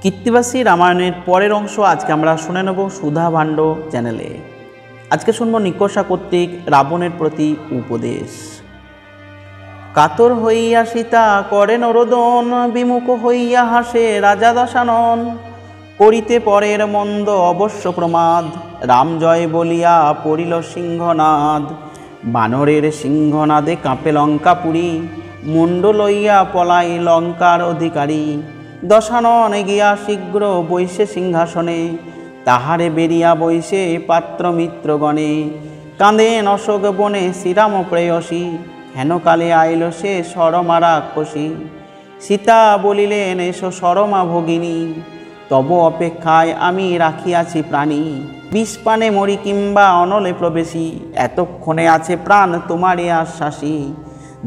কীর্তিবাসী রামায়ণের পরের অংশ আজকে আমরা শুনে নেব সুধা ভাণ্ড চ্যানেলে। আজকে শুনব নিকষা কর্তৃক রাবণের প্রতি উপদেশ। কাতর হইয়া সীতা করেন রোদন, বিমুখ হইয়া হাসে রাজা দশানন। করিতে পরের মন্দ অবশ্য প্রমাদ, রাম জয় বলিয়া পড়িল সিংহনাদ। বানরের সিংহনাদে কাঁপে লঙ্কাপুরী, মুন্ড লইয়া পলাই লঙ্কার অধিকারী। দশানন গিয়া শীঘ্র বৈশে সিংহাসনে, তাহারে বেরিয়া বৈশে পাত্র মিত্রগণে। কাঁদেন অশোক বনে শ্রীরাম প্রেয়সী, হেনকালে আইল সে সরমা রাক্ষসী। সীতা বলিলেন এসো সরমা ভগিনী, তব অপেক্ষায় আমি রাখিয়াছি প্রাণী। বিষপানে মরি কিংবা অনলে প্রবেশী, এতক্ষণে আছে প্রাণ তোমারে আশ্বাসী।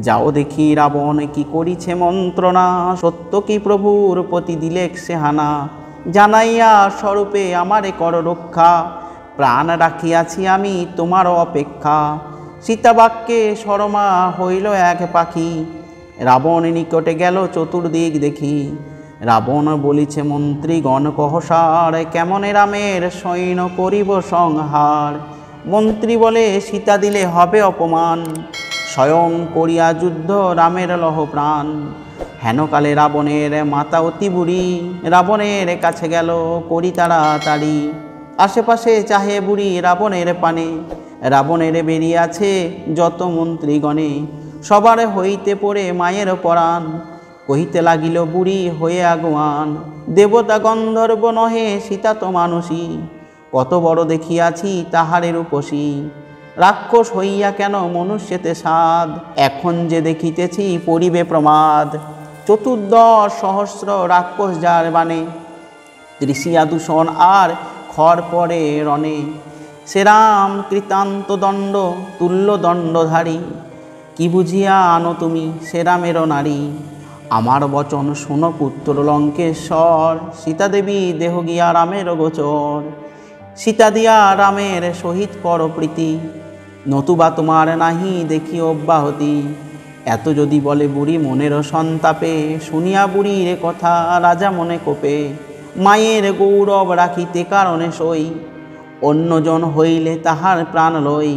যাও দেখি রাবণ কি করিছে মন্ত্রণা, সত্য কি প্রভুর প্রতি দিলেক সে হানা। জানাইয়া স্বরূপে আমারে কর রক্ষা, প্রাণ রাখিয়াছি আমি তোমার অপেক্ষা। সীতাবাক্যে সরমা হইল এক পাখি, রাবণ নিকটে গেল চতুর্দিক দেখি। রাবণ বলিছে মন্ত্রীগণ কহসার, কেমনে রামের সৈন্য করিব সংহার। মন্ত্রী বলে সীতা দিলে হবে অপমান, স্বয়ং করিয়া যুদ্ধ রামের লহ প্রাণ। হেনকালে রাবণের মাতা অতি বুড়ি, রাবণের কাছে গেল করি তাড়াতাড়ি। আশেপাশে চাহে বুড়ি রাবণের পানে, রাবণের বেরিয়াছে যত মন্ত্রীগণে। সবার হইতে পড়ে মায়ের পরাণ, কহিতে লাগিল বুড়ি হয়ে আগুয়ান। দেবতা গন্ধর্ব নহে সীতা তো মানুষী, কত বড় দেখিয়াছি তাহারে রূপসী। রাক্ষস হইয়া কেন মনুষ্যেতে সাদ, এখন যে দেখিতেছি পরিবে প্রমাদ। 14,000 রাক্ষস যার বানে, ত্রিশিয়া দূষণ আর খড় পরে রণে। শ্রীরাম কৃতান্ত দণ্ড তুল্য দণ্ডধারী, কি বুঝিয়া আনো তুমি শ্রীরামের নারী। আমার বচন শোনো পুত্র লঙ্কেশ্বর, সীতা দেবী দেহ গিয়া রামের গোচর। সীতা দিয়া রামের সহিত কর প্রীতি, নতুবা তোমার নাহি দেখি অব্যাহতি। এত যদি বলে বুড়ি মনের সন্তাপে, শুনিয়া বুড়ির কথা রাজা মনে কোপে। মায়ের গৌরব রাখিতে কারণে সই, অন্যজন হইলে তাহার প্রাণ লই।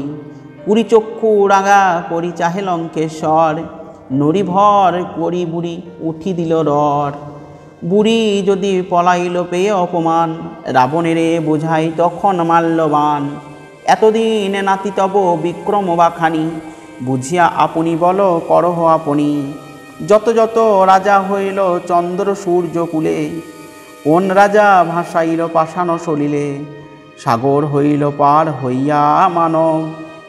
পুরী চক্ষু রাঙা করি চাহে লঙ্কেশ্বর, নরিভর করি বুড়ি উঠি দিল রর। বুড়ি যদি পলাইল পেয়ে অপমান, রাবণেরে বোঝাই তখন মাল্যবান। এতদিন নাতি তব বিক্রম বাখানি, বুঝিয়া আপনি বল করহ আপনি। যত যত রাজা হইল চন্দ্র সূর্য কুলে, কোন রাজা ভাসাইল পাষাণ সলিলে। সাগর হইল পার হইয়া মানব,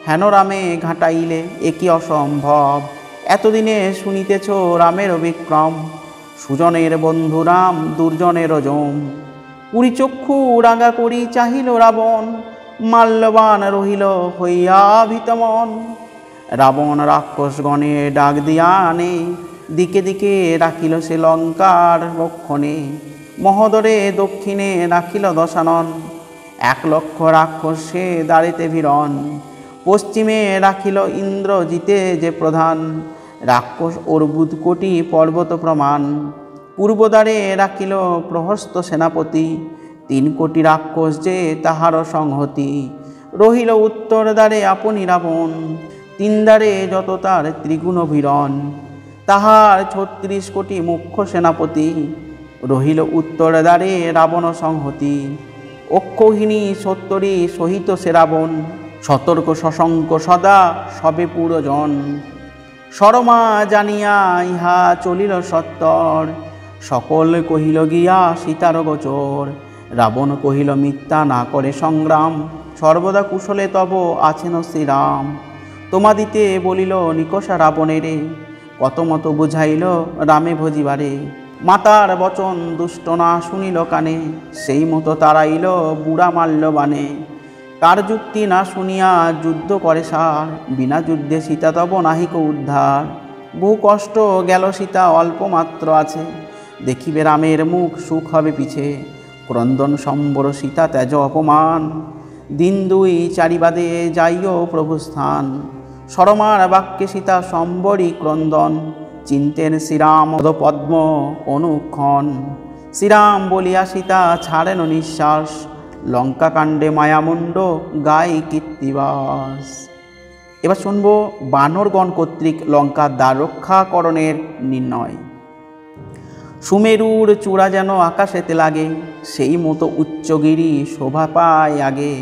হেন রামে ঘাটাইলে একি অসম্ভব। এতদিনে শুনিতেছ রামের বিক্রম, সুজনের বন্ধু রাম দুর্জনের যম। পুরী চক্ষু রাঙা করি চাহিল রাবণ, মাল্যবান রহিল হইয়া ভীতমন। রাবণ রাক্ষসগণে ডাক দিয়া আনে, দিকে দিকে রাখিল সে লঙ্কার রক্ষণে। মহোদরে দক্ষিণে রাখিল দশানন, 1,00,000 রাক্ষস সে দাঁড়িতে ভিড়ন। পশ্চিমে রাখিল ইন্দ্রজিতে যে প্রধান, রাক্ষস অর্বুদ কোটি পর্বত প্রমাণ। পূর্বদ্বারে রাখিল প্রহস্ত সেনাপতি, 3 কোটি রাক্ষস যে তাহার সংহতি। রহিল উত্তর দ্বারে আপনি রাবণ, 3 দ্বারে যত তার ত্রিগুণ ভিড়ন। তাহার 36 কোটি মুখ্য সেনাপতি, রহিল উত্তর দ্বারে রাবণ সংহতি। অক্ষৌহিনী 70 সহিত সে রাবণ, সতর্ক সশঙ্ক সদা সবে পুরজন। সরমা জানিয়া ইহা চলিল সত্তর, সকল কহিল গিয়া সীতার গোচর। রাবণ কহিল মিথ্যা না করে সংগ্রাম, সর্বদা কুশলে তব আছেন শ্রীরাম। তোমাদিতে বলিল নিকষা রাবণেরে, কত মতো বুঝাইল রামে ভজিবারে। মাতার বচন দুষ্ট না শুনিল কানে, সেই মতো তাড়াইল বুড়া মাল্যবানে। কার যুক্তি না শুনিয়া যুদ্ধ করে সার, বিনা যুদ্ধে সীতা তব নাহিক উদ্ধার। বহু কষ্ট গেল সীতা অল্প মাত্র আছে, দেখিবে রামের মুখ সুখ হবে পিছে। ক্রন্দন সম্বর সীতা ত্যাজ অপমান, দিন 2-4 বাদে যাইও প্রভু স্থান। সরমার বাক্যে সীতা সম্বরী ক্রন্দন, চিন্তেন শ্রীরাম পদ্ম অনুক্ষণ। শ্রীরাম বলিয়া সীতা ছাড়েন নিঃশ্বাস, লঙ্কাকাণ্ডে মায়ামুণ্ড গাই কীর্তিবাস। এবার শুনব বানরগণ কর্তৃক লঙ্কার দ্বার রক্ষাকরণের নির্ণয়। সুমেরুর চূড়া যেন আকাশেতে লাগে, সেই মতো উচ্চগিরি শোভা পায় আগে।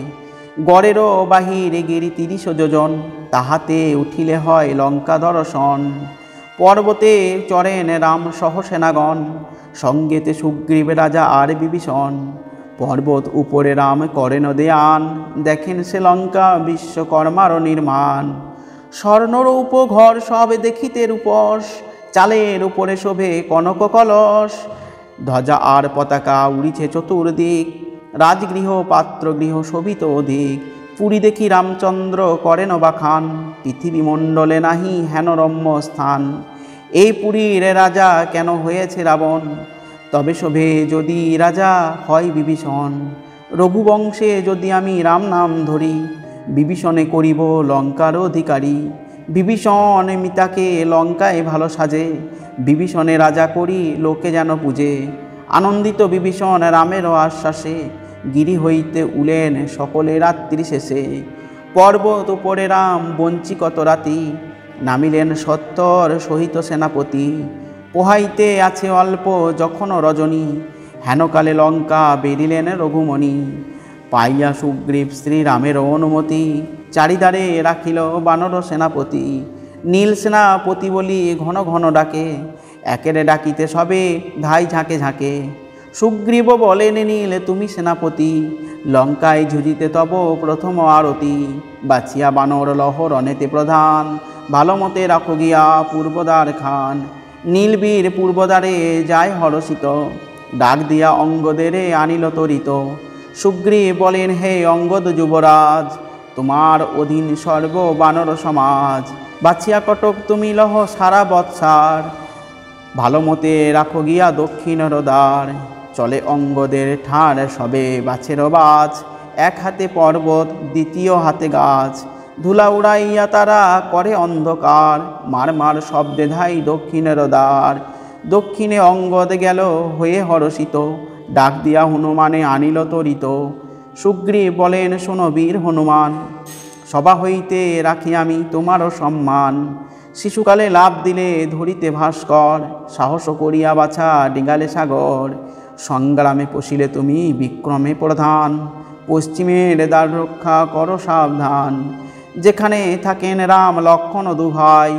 গড়েরও বাহিরে গিরি ৩০ যোজন, তাহাতে উঠিলে হয় লঙ্কা দর্শন। পর্বতে চড়েন রাম সহ সেনাগণ, সঙ্গেতে সুগ্রীব রাজা আর বিভীষণ। পর্বত উপরে রাম করেন দেয়ান, দেখেন সে লঙ্কা বিশ্বকর্মার নির্মাণ। স্বর্ণরূপ ঘর সব দেখিতে রূপস, চালের উপরে শোভে কনক কলস। ধ্বজা আর পতাকা উড়িছে চতুর্দিক, রাজগৃহ পাত্রগৃহ শোভিত অধিক। পুরী দেখি রামচন্দ্র করেন বাখান, পৃথিবীমণ্ডলে নাহি হেন রম্য স্থান। এই পুরীর রাজা কেন হয়েছে রাবণ, তবে শোভে যদি রাজা হয় বিভীষণ। রঘুবংশে যদি আমি রাম নাম ধরি, বিভীষণে করিব লঙ্কার অধিকারী। বিভীষণ মিতাকে লঙ্কায় ভালো সাজে, বিভীষণে রাজা করি লোকে যেন পূজে। আনন্দিত বিভীষণ রামেরও আশ্বাসে, গিরি হইতে উলেন সকলে রাত্রি শেষে। পর্বত উপরে রাম বঞ্চি কত রাতি, নামিলেন সত্তর সহিত সেনাপতি। পোহাইতে আছে অল্প যখন রজনী, হেনকালে লঙ্কা বেরিলেন রঘুমণি। পাইয়া সুগ্রীব শ্রীরামের অনুমতি, চারিদারে রাখিল বানর সেনাপতি। নীল সেনাপতি বলি ঘন ঘন ডাকে, একেরে ডাকিতে সবে ধাই ঝাঁকে ঝাঁকে। সুগ্রীব বলেন নীল তুমি সেনাপতি, লঙ্কায় ঝুঁজিতে তব প্রথম আরতি। বাছিয়া বানর লহ রণেতে প্রধান, ভালো মতে রাখো গিয়া পূর্বদ্বার খান। নীলবীর পূর্বদ্বারে যায় হরষিত, ডাক দিয়া অঙ্গদেরে আনিল তরিত। সুগ্রীব বলেন হে অঙ্গদ যুবরাজ, তোমার অধীন সর্ব বানর সমাজ। বাছিয়া কটক তুমি লহ সারা বৎসার, ভালো মতে রাখো গিয়া দক্ষিণের দ্বার। চলে অঙ্গদের ঠাঁড় সবে বাছের বাজ, এক হাতে পর্বত দ্বিতীয় হাতে গাছ। ধুলা উড়াইয়া তারা করে অন্ধকার, মার মার শব্দে ধাই দক্ষিণের দ্বার। দক্ষিণে অঙ্গদ গেল হয়ে হরষিত, ডাক দিয়া হনুমানে আনিল তরিত। সুগ্রীব বলেন শোনো বীর হনুমান, সভা হইতে রাখি আমি তোমারও সম্মান। শিশুকালে লাভ দিলে ধরিতে ভাস্কর, সাহস করিয়া বাছা ডিঙ্গালে সাগর। সংগ্রামে পশিলে তুমি বিক্রমে প্রধান, পশ্চিমের দ্বার রক্ষা করো সাবধান। যেখানে থাকেন রাম লক্ষ্মণ দুভাই,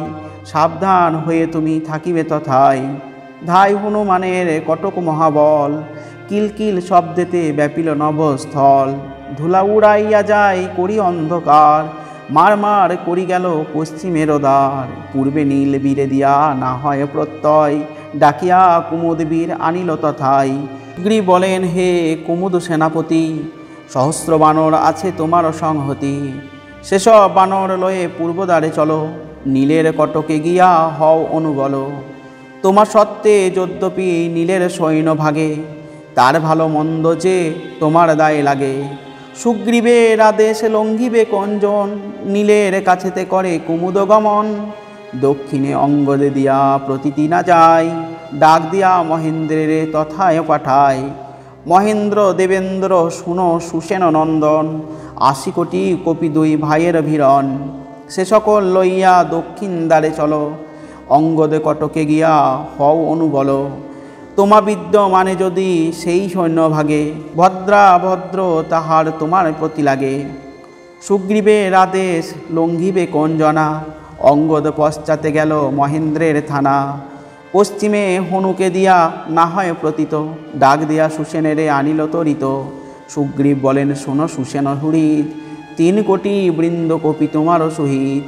সাবধান হয়ে তুমি থাকিবে তথায়। ধাই হনুমানের কটক মহাবল, কিলকিল শব্দেতে ব্যাপিল নভস্থল। ধুলা উড়াইয়া যায় করি অন্ধকার, মার মার করি গেল পশ্চিমের দ্বার। পূর্বে নীল বীরে দিয়া না হয় প্রত্যয়, ডাকিয়া কুমুদ বীর আনিল তথায়। সুগ্রীব বলেন হে কুমুদ সেনাপতি, সহস্র বানর আছে তোমার সংহতি। সেসব বানর লয়ে পূর্বদ্বারে চলো, নীলের কটকে গিয়া হও অনুবল। তোমার সত্ত্বে যদ্যপি নীলের সৈন্য ভাগে, তার ভালো মন্দ যে তোমার দায় লাগে। সুগ্রীবের আদেশ লঙ্ঘিবে কঞ্জন, নীলের কাছেতে করে কুমুদ গমন। দক্ষিণে অঙ্গদে দিয়া প্রতীতি না যায়, ডাক দিয়া মহেন্দ্রের তথায় পাঠায়। মহেন্দ্র দেবেন্দ্র শুনো সুসেন নন্দন, ৮০ কোটি কপি দুই ভাইয়ের ভিড়ন। সে সকল লইয়া দক্ষিণ দ্বারে চলো, অঙ্গদে কটকে গিয়া হও অনুবল। তোমা বিদ্যমানে যদি সেই সৈন্য ভাগে, ভদ্রাভদ্র তাহার তোমার প্রতি লাগে। সুগ্রীবের আদেশ লঙ্ঘিবে কোন জনা, অঙ্গদ পশ্চাতে গেল মহেন্দ্রের থানা। পশ্চিমে হনুকে দিয়া না হয় প্রতীত, ডাক দিয়া সুসেনেরে আনিল তরিত। সুগ্রীব বলেন শোনো সুসেন হুড়িত, ৩ কোটি বৃন্দ কপি তোমারও সহিত।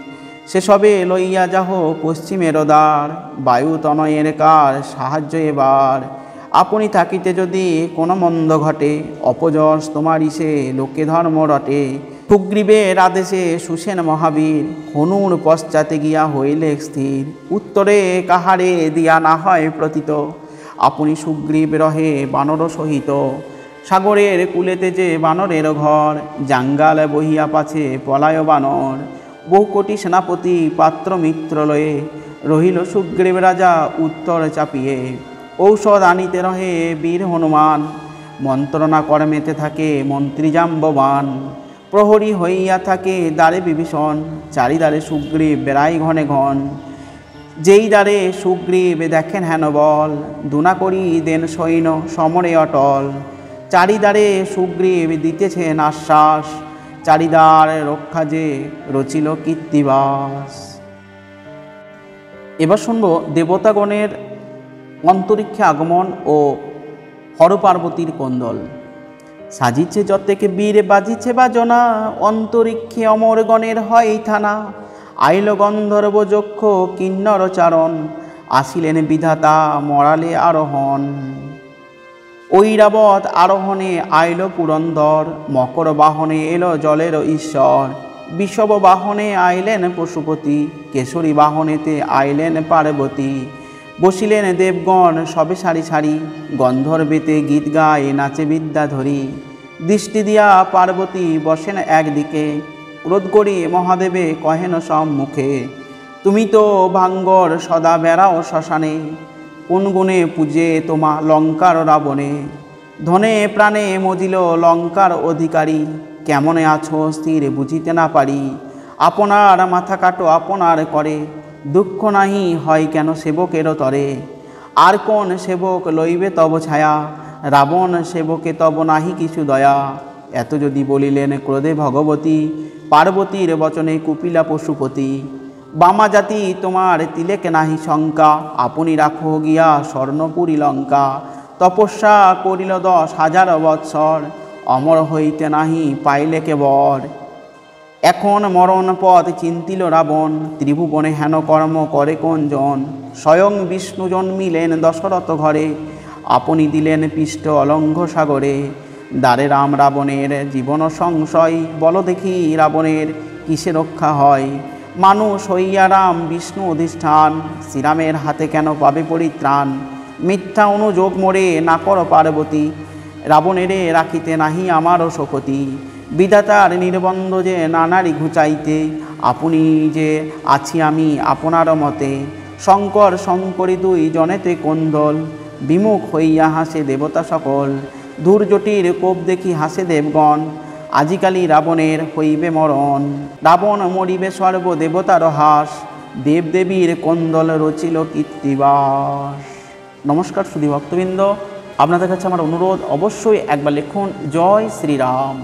সেসবে লইয়া যাহ পশ্চিমের দ্বার, বায়ু তনয়ের কার সাহায্য এবার। আপনি থাকিতে যদি কোনো মন্দ ঘটে, অপযশ তোমারই সে লোকে ধর্ম রটে। সুগ্রীবের আদেশে সুসেন মহাবীর, হনুর পশ্চাতে গিয়া হইলে স্থির। উত্তরে কাহারে দিয়া না হয় প্রতীত, আপনি সুগ্রীব রহে বানর সহিত। সাগরের কূলেতে যে বানরের ঘর, জাঙ্গাল বহিয়া পাছে পলায় বানর। বহু কোটি সেনাপতি পাত্র মিত্র লয়ে, রহিল সুগ্রীব রাজা উত্তর চাপিয়ে। ঔষধ আনিতে রহে বীর হনুমান, মন্ত্রণা কর্মেতে থাকে মন্ত্রী জাম্ববান। প্রহরী হইয়া থাকে দ্বারে বিভীষণ, চারিদ্বারে সুগ্রীব বেড়াই ঘনে ঘন। যেই দ্বারে সুগ্রীব দেখেন হেন বল, দুনা করি দেন সৈন্য সমরে অটল। চারিদ্বারে সুগ্রীব দিতেছেন আশ্বাস, চারিদ্বার রক্ষা যে রচিল কীর্তিবাস। এবার শুনব দেবতাগণের অন্তরিক্ষে আগমন ও হরপার্বতীর কোন্দল। সাজিছে যতেকে বীর বাজিছে বাজনা, অন্তরিক্ষে অমরগণের হয় থানা। আইল গন্ধর্ব যক্ষ কিন্নর চারণ, আসিলেন বিধাতা মরালে আরোহণ। ঐরাবত আরোহণে আইল পুরন্দর, মকর বাহনে এলো জলের ঈশ্বর। বিষব বাহনে আইলেন পশুপতি, কেশরী বাহনেতে আইলেন পার্বতী। বসিলেন দেবগণ সবে সারি সারি, গন্ধর্বেতে গীত গায় নাচে বিদ্যাধরী। দৃষ্টি দিয়া পার্বতী বসেন একদিকে, ক্রোধ করি মহাদেবে কহেন সম্মুখে। তুমি তো ভাঙ্গর সদা বেড়াও শ্মশানে, কোন গুণে পূজে তোমা লঙ্কার রাবণে। ধনে প্রাণে মজিল লঙ্কার অধিকারী, কেমনে আছো স্থির বুঝিতে না পারি। আপনার মাথা কাটো আপনার করে, দুঃখ নাহি হয় কেন সেবকের তরে। আর কোন সেবক লইবে তব ছায়া, রাবণ সেবকে তব নাহি কিছু দয়া। এত যদি বলিলেন ক্রোধে ভগবতী, পার্বতীর বচনে কুপিলা পশুপতি। বামা জাতি তোমার তিলেক নাহি শঙ্কা, আপনি রাখো গিয়া স্বর্ণপুরী লঙ্কা। তপস্যা করিল 10,000 বৎসর, অমর হইতে নাহি পাইলে কে বর। এখন মরণ পথ চিন্তিল রাবণ, ত্রিভুবনে হেন কর্ম করে কোন জন। স্বয়ং বিষ্ণু জন্মিলেন দশরথ ঘরে, আপনি দিলেন পিষ্ট অলঙ্ঘ সাগরে। দ্বারে রাম রাবণের জীবন সংশয়, বল দেখি রাবণের কিসে রক্ষা হয়। মানুষ হইয়া রাম বিষ্ণু অধিষ্ঠান, শ্রীরামের হাতে কেন পাবে পরিত্রাণ। মিথ্যা অনুযোগ মোরে না কর পার্বতী, রাবণেরে রাখিতে নাহি আমারও শকতি। বিধাতার নির্বন্ধ যে নানারি ঘুচাইতে, আপনি যে আছি আমি আপনার মতে। শঙ্কর শঙ্করী দুই জনেতে কোন্দল, বিমুখ হইয়া হাসে দেবতা সকল। ধূর্যটির কোপ দেখি হাসে দেবগণ, আজিকালি রাবণের হইবে মরণ। রাবণ মরিবে সর্বদেবতার হাস, দেবদেবীর কোন্দল রচিল কীর্তিবাস। নমস্কার সুধী ভক্তবৃন্দ, আপনাদের কাছে আমার অনুরোধ, অবশ্যই একবার লিখুন জয় শ্রীরাম।